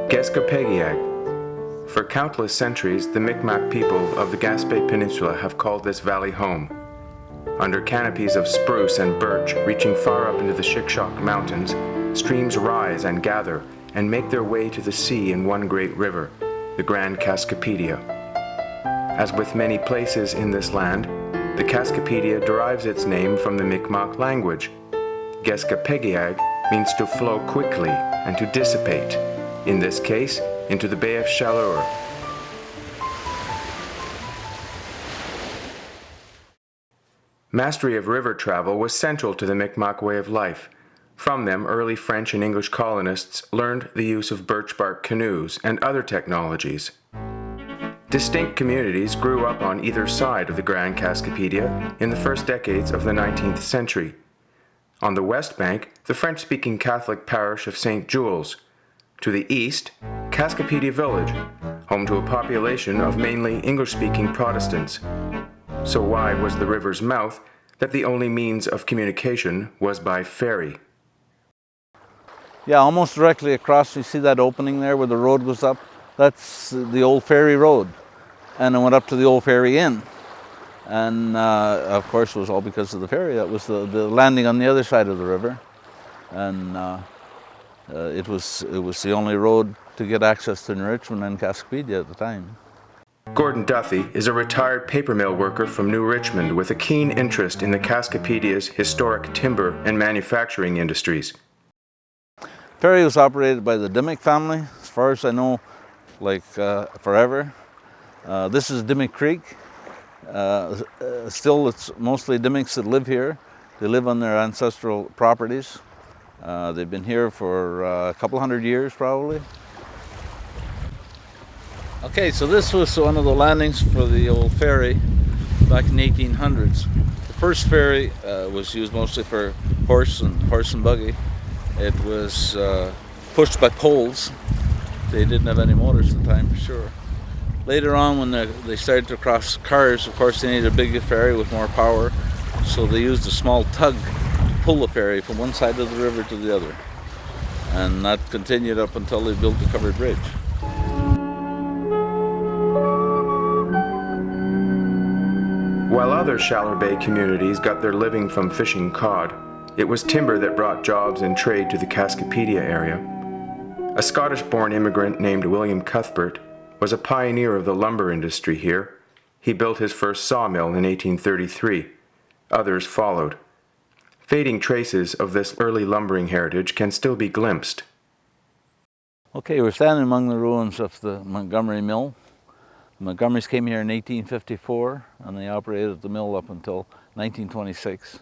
Cascapedia. For countless centuries, the Mi'kmaq people of the Gaspe Peninsula have called this valley home. Under canopies of spruce and birch reaching far up into the Chickasha Mountains, streams rise and gather and make their way to the sea in one great river, the Grand Cascapedia. As with many places in this land, the Cascapedia derives its name from the Mi'kmaq language. Cascapegiag means to flow quickly and to dissipate, in this case, into the Bay of Chaleur. Mastery of river travel was central to the Mi'kmaq way of life. From them, early French and English colonists learned the use of birch bark canoes and other technologies. Distinct communities grew up on either side of the Grand Cascapedia in the first decades of the 19th century. On the west bank, the French-speaking Catholic parish of St. Jules. To the east, Cascapedia Village, home to a population of mainly English-speaking Protestants. So wide was the river's mouth that the only means of communication was by ferry. Yeah, almost directly across, you see that opening there where the road goes up? That's the old ferry road. And it went up to the old ferry inn. And of course it was all because of the ferry. That was the landing on the other side of the river. And it was the only road to get access to New Richmond and Cascapedia at the time. Gordon Duthie is a retired paper mill worker from New Richmond with a keen interest in the Cascapedia's historic timber and manufacturing industries. Ferry was operated by the Dimmick family, as far as I know, like forever. This is Dimmick Creek. Still, it's mostly Dimmicks that live here. They live on their ancestral properties. They've been here for a couple hundred years, probably. Okay, so this was one of the landings for the old ferry back in the 1800s. The first ferry was used mostly for horse and buggy. It was pushed by poles. They didn't have any motors at the time, for sure. Later on, when they started to cross cars, of course they needed a bigger ferry with more power, so they used a small tug to pull the ferry from one side of the river to the other. And that continued up until they built the covered bridge. While other Shallow Bay communities got their living from fishing cod, it was timber that brought jobs and trade to the Cascapedia area. A Scottish-born immigrant named William Cuthbert was a pioneer of the lumber industry here. He built his first sawmill in 1833. Others followed. Fading traces of this early lumbering heritage can still be glimpsed. Okay, we're standing among the ruins of the Montgomery Mill. The Montgomerys came here in 1854, and they operated the mill up until 1926.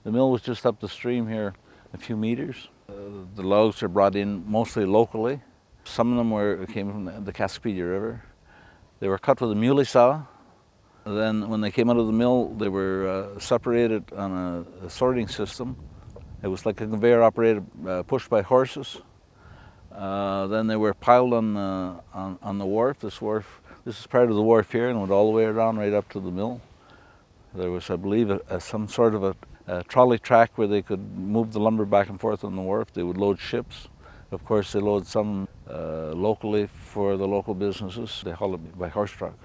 The mill was just up the stream here a few meters. The logs are brought in mostly locally. Some of them came from the Cascapedia River. They were cut with a muley saw. Then when they came out of the mill, they were separated on a sorting system. It was like a conveyor operated, pushed by horses. Then they were piled on the wharf. This is part of the wharf here, and went all the way around right up to the mill. There was, I believe, some sort of a trolley track where they could move the lumber back and forth on the wharf. They would load ships. Of course, they load some locally for the local businesses. They haul it by horse truck.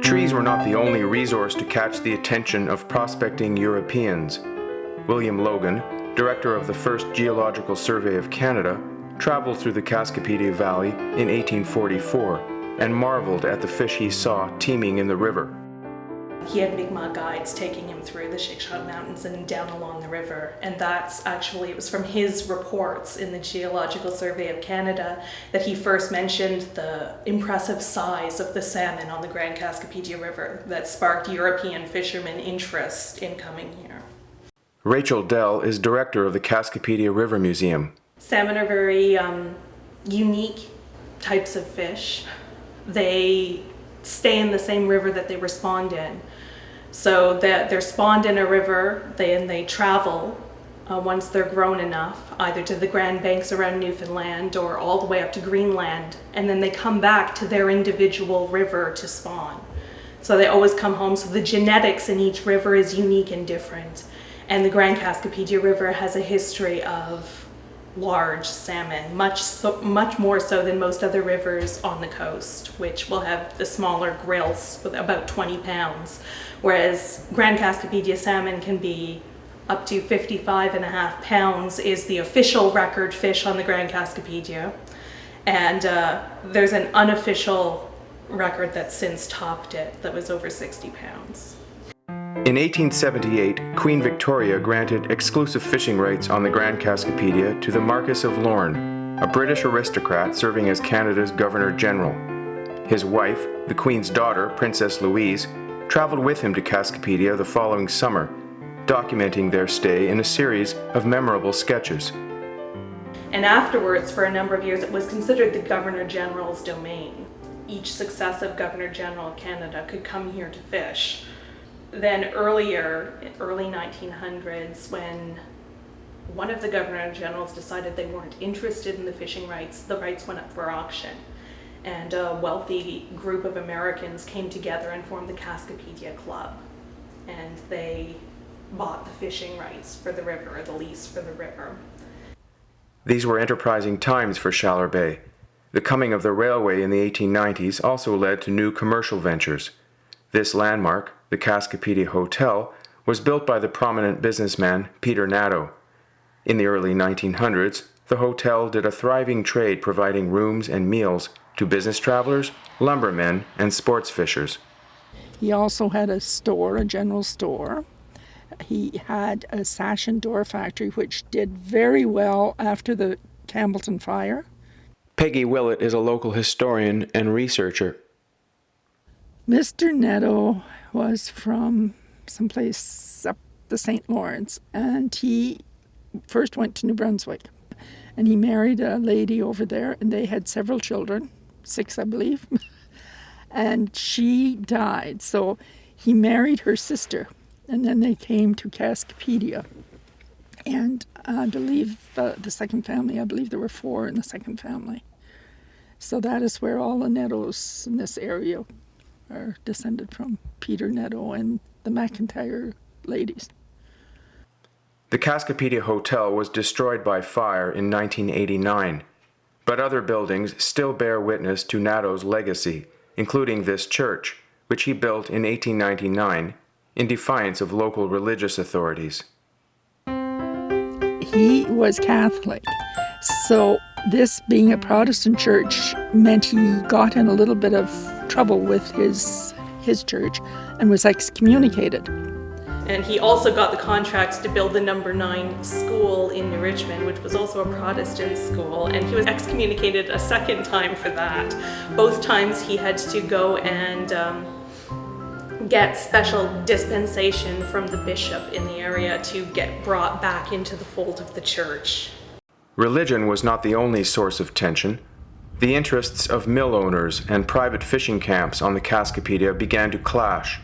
Trees were not the only resource to catch the attention of prospecting Europeans. William Logan, director of the first Geological Survey of Canada, traveled through the Cascapedia Valley in 1844 and marveled at the fish he saw teeming in the river. He had Mi'kmaq guides taking him through the Chickasha Mountains and down along the river, and it was from his reports in the Geological Survey of Canada that he first mentioned the impressive size of the salmon on the Grand Cascapedia River that sparked European fishermen interest in coming here. Rachel Dell is director of the Cascapedia River Museum. Salmon are very unique types of fish. They stay in the same river that they were spawned in. So that they're spawned in a river, they travel once they're grown enough, either to the Grand Banks around Newfoundland or all the way up to Greenland, and then they come back to their individual river to spawn. So they always come home, so the genetics in each river is unique and different. And the Grand Cascapedia River has a history of large salmon, much more so than most other rivers on the coast, which will have the smaller grills with about 20 pounds, whereas Grand Cascapedia salmon can be up to 55.5 pounds is the official record fish on the Grand Cascapedia. And there's an unofficial record that's since topped it that was over 60 pounds. In 1878, Queen Victoria granted exclusive fishing rights on the Grand Cascapedia to the Marquis of Lorne, a British aristocrat serving as Canada's Governor-General. His wife, the Queen's daughter, Princess Louise, traveled with him to Cascapedia the following summer, documenting their stay in a series of memorable sketches. And afterwards, for a number of years, it was considered the Governor-General's domain. Each successive Governor-General of Canada could come here to fish. Then earlier, in early 1900s, when one of the Governor-Generals decided they weren't interested in the fishing rights, the rights went up for auction. And a wealthy group of Americans came together and formed the Cascapedia Club. And they bought the fishing rights for the river, or the lease for the river. These were enterprising times for Chaleur Bay. The coming of the railway in the 1890s also led to new commercial ventures. This landmark, the Cascapedia Hotel, was built by the prominent businessman Peter Nadeau. In the early 1900s, the hotel did a thriving trade providing rooms and meals to business travelers, lumbermen, and sports fishers. He also had a store, a general store. He had a sash and door factory, which did very well after the Campbellton fire. Peggy Willett is a local historian and researcher. Mr. Nadeau was from someplace up the St. Lawrence, and he first went to New Brunswick. And he married a lady over there, and they had several children, 6, I believe. And she died, so he married her sister, and then they came to Cascapedia. And I believe the second family, I believe there were 4 in the second family. So that is where all the Nadeaus in this area are descended from, Peter Nadeau and the McIntyre ladies. The Cascapedia Hotel was destroyed by fire in 1989, but other buildings still bear witness to Nadeau's legacy, including this church, which he built in 1899 in defiance of local religious authorities. He was Catholic, so this being a Protestant church meant he got in a little bit of trouble with his church and was excommunicated. And he also got the contract to build the number 9 school in New Richmond, which was also a Protestant school, and he was excommunicated a second time for that. Both times he had to go and get special dispensation from the bishop in the area to get brought back into the fold of the church. Religion was not the only source of tension. The interests of mill owners and private fishing camps on the Cascapedia began to clash.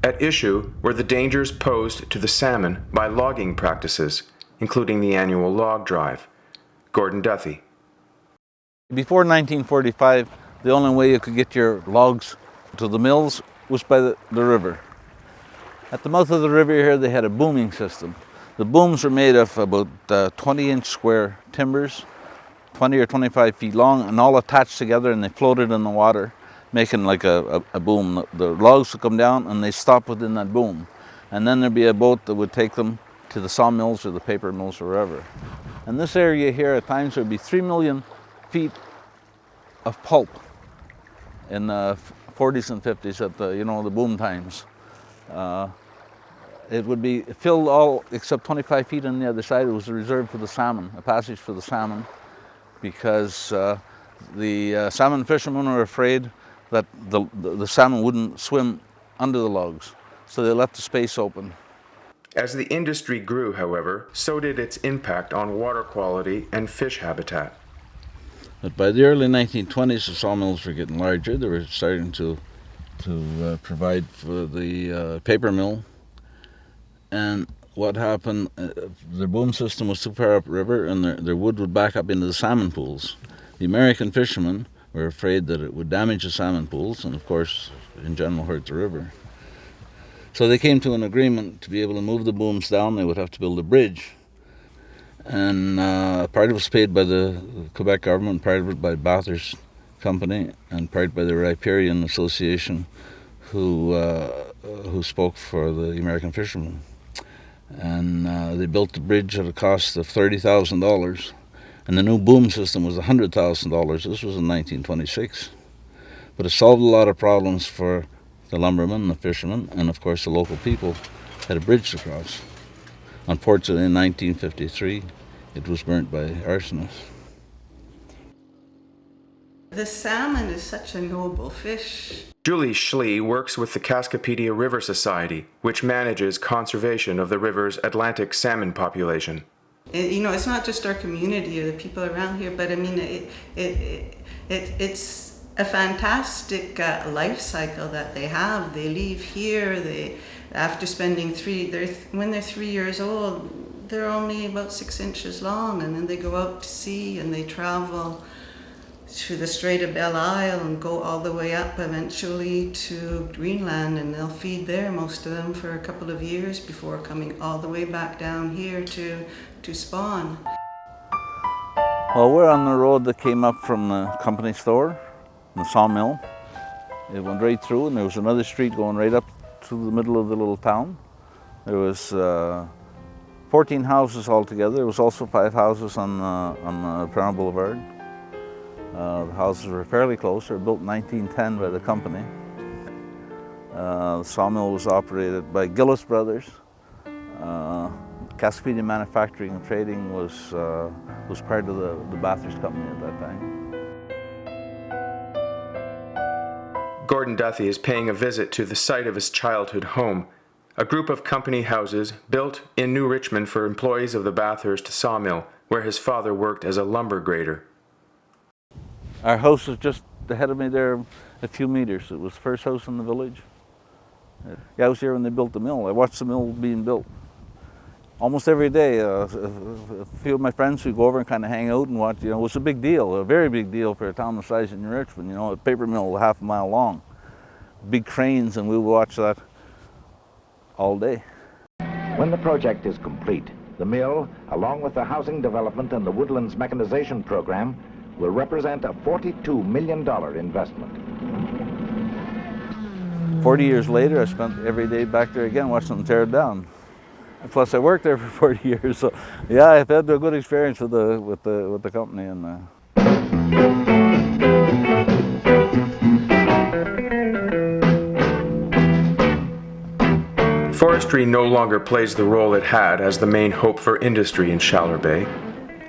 At issue were the dangers posed to the salmon by logging practices, including the annual log drive. Gordon Duthie. Before 1945, the only way you could get your logs to the mills was by the river. At the mouth of the river here, they had a booming system. The booms were made of about 20-inch square timbers, 20 or 25 feet long, and all attached together, and they floated in the water, making like a boom. The logs would come down and they stop within that boom. And then there'd be a boat that would take them to the sawmills or the paper mills or wherever. And this area here at times would be 3 million feet of pulp in the 40s and 50s at the boom times. It would be filled all except 25 feet on the other side. It was reserved for the salmon, a passage for the salmon, because the salmon fishermen were afraid that the salmon wouldn't swim under the logs, so they left the space open. As the industry grew, however, so did its impact on water quality and fish habitat. But by the early 1920s, the sawmills were getting larger. They were starting to provide for the paper mill. And what happened, their boom system was too far upriver, and their wood would back up into the salmon pools. The American fishermen were afraid that it would damage the salmon pools, and of course, in general, hurt the river. So they came to an agreement to be able to move the booms down. They would have to build a bridge. And part of it was paid by the Quebec government, part of it by Bathurst Company, and part by the Riparian Association, who spoke for the American fishermen. And they built the bridge at a cost of $30,000, and the new boom system was $100,000. This was in 1926. But it solved a lot of problems for the lumbermen, the fishermen, and of course the local people had a bridge to cross. Unfortunately, in 1953, it was burnt by arsonists. The salmon is such a noble fish. Julie Schlee works with the Cascapedia River Society, which manages conservation of the river's Atlantic salmon population. It's not just our community or the people around here, but I mean, it's a fantastic life cycle that they have. They leave here. After spending when they're 3 years old, they're only about 6 inches long, and then they go out to sea and they travel to the Strait of Belle Isle and go all the way up eventually to Greenland, and they'll feed there, most of them, for a couple of years before coming all the way back down here to spawn. Well, we're on the road that came up from the company store, the sawmill. It went right through, and there was another street going right up through the middle of the little town. There was 14 houses altogether. There was also 5 houses on Crown Boulevard. The houses were fairly close. They were built in 1910 by the company. The sawmill was operated by Gillis Brothers. Cascapedia Manufacturing and Trading was part of the Bathurst Company at that time. Gordon Duthie is paying a visit to the site of his childhood home, a group of company houses built in New Richmond for employees of the Bathurst sawmill, where his father worked as a lumber grader. Our house was just ahead of me there a few meters. It was the first house in the village. Yeah, I was here when they built the mill. I watched the mill being built. Almost every day, a few of my friends would go over and kind of hang out and watch. It was a big deal, a very big deal for a town the size of New Richmond. A paper mill half a mile long, big cranes, and we would watch that all day. When the project is complete, the mill, along with the housing development and the woodlands mechanization program, will represent a $42 million investment. 40 years later, I spent every day back there again watching them tear it down. And plus, I worked there for 40 years, so yeah, I've had a good experience with the company. And Forestry no longer plays the role it had as the main hope for industry in Shallow Bay.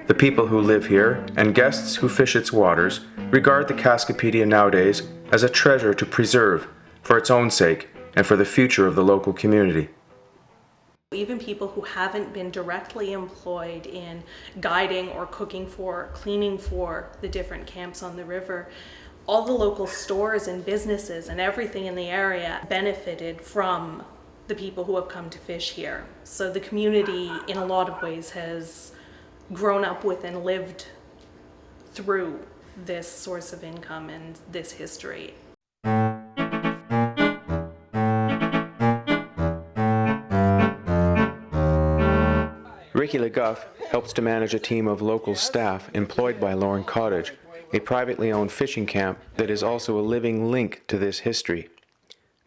The people who live here and guests who fish its waters regard the Cascapedia nowadays as a treasure to preserve for its own sake and for the future of the local community. Even people who haven't been directly employed in guiding or cooking for, cleaning for the different camps on the river, all the local stores and businesses and everything in the area benefited from the people who have come to fish here. So the community in a lot of ways has grown up with and lived through this source of income and this history. Ricky LeGuff helps to manage a team of local staff employed by Lorne Cottage, a privately owned fishing camp that is also a living link to this history.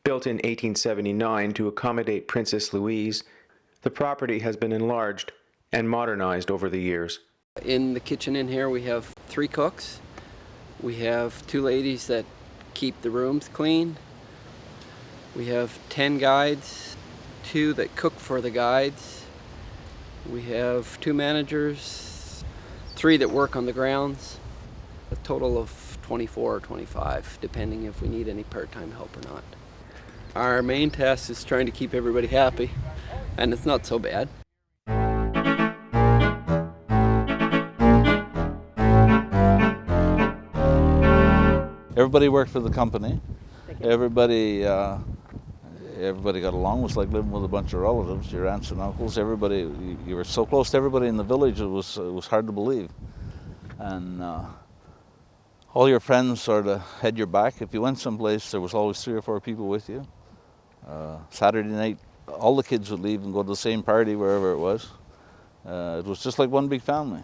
Built in 1879 to accommodate Princess Louise, the property has been enlarged and modernized over the years. In the kitchen in here we have 3 cooks. We have 2 ladies that keep the rooms clean. We have 10 guides, 2 that cook for the guides. We have 2 managers, 3 that work on the grounds, a total of 24 or 25, depending if we need any part-time help or not. Our main task is trying to keep everybody happy, and it's not so bad. everybody worked for the company. Everybody got along. It was like living with a bunch of relatives, your aunts and uncles. Everybody, you were so close to everybody in the village. It was hard to believe, and all your friends sort of had your back. If you went someplace, there was always 3 or 4 people with you. Saturday night, all the kids would leave and go to the same party wherever it was. It was just like one big family.